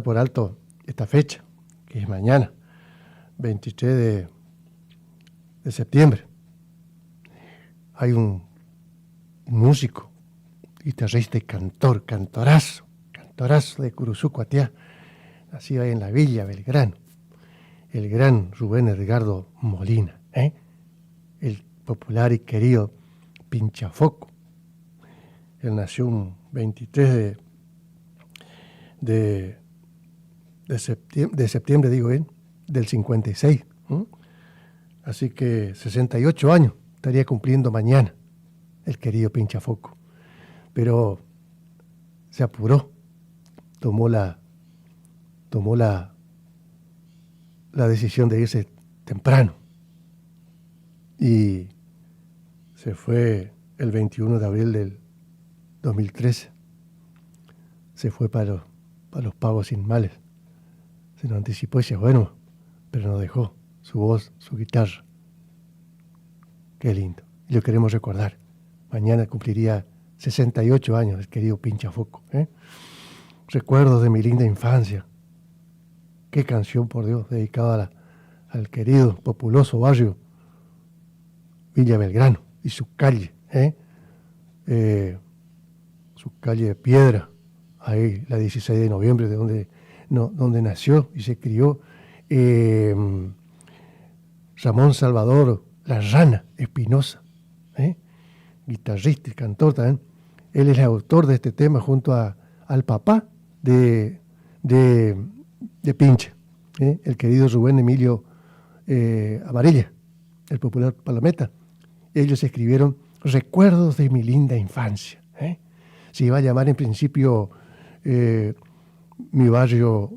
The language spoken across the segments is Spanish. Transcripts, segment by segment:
por alto esta fecha, que es mañana, 23 de septiembre. Hay un músico, guitarrista y cantorazo de Curuzú, Cuatiá, nacido ahí en la Villa Belgrano, el gran Rubén Edgardo Molina, el popular y querido Pinchafoco. Él nació un 23 de septiembre, digo bien, del 56. Así que 68 años estaría cumpliendo mañana el querido Pinchafoco. Pero se apuró, tomó la decisión de irse temprano y se fue el 21 de abril del 2013. Se fue para los pagos sin males. Se nos anticipó y decía, bueno, pero nos dejó su voz, su guitarra. Qué lindo. Y lo queremos recordar. Mañana cumpliría 68 años el querido Pinchafoco. Recuerdos de mi linda infancia. Qué canción, por Dios, dedicada al querido, populoso barrio Villa Belgrano y su calle. Su calle de piedra, ahí la 16 de noviembre, donde nació y se crió Ramón Salvador La Rana Espinosa, guitarrista y cantor también. Él es el autor de este tema junto al papá de Pinche, el querido Rubén Emilio Amarilla, el popular Palometa. Ellos escribieron Recuerdos de mi linda infancia. Se iba a llamar en principio mi barrio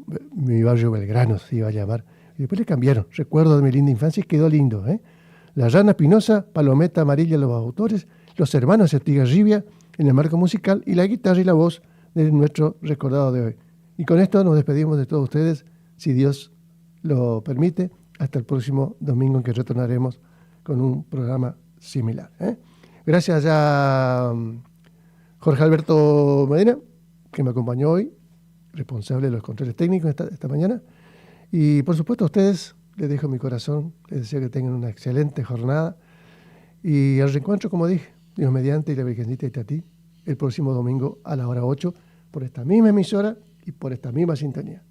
Belgrano, se iba a llamar. Y después le cambiaron, Recuerdos de mi linda infancia, y quedó lindo. La Rana Espinosa, Palometa Amarilla, los autores, los hermanos Estigarribia en el marco musical, y la guitarra y la voz de nuestro recordado de hoy. Y con esto nos despedimos de todos ustedes, si Dios lo permite, hasta el próximo domingo en que retornaremos con un programa similar. Gracias a Jorge Alberto Medina, que me acompañó hoy, responsable de los controles técnicos esta mañana. Y por supuesto a ustedes les dejo mi corazón, les deseo que tengan una excelente jornada. Y al reencuentro, como dije, Dios mediante y la Virgencita y Tatí, el próximo domingo a la hora 8, por esta misma emisora y por esta misma sintonía.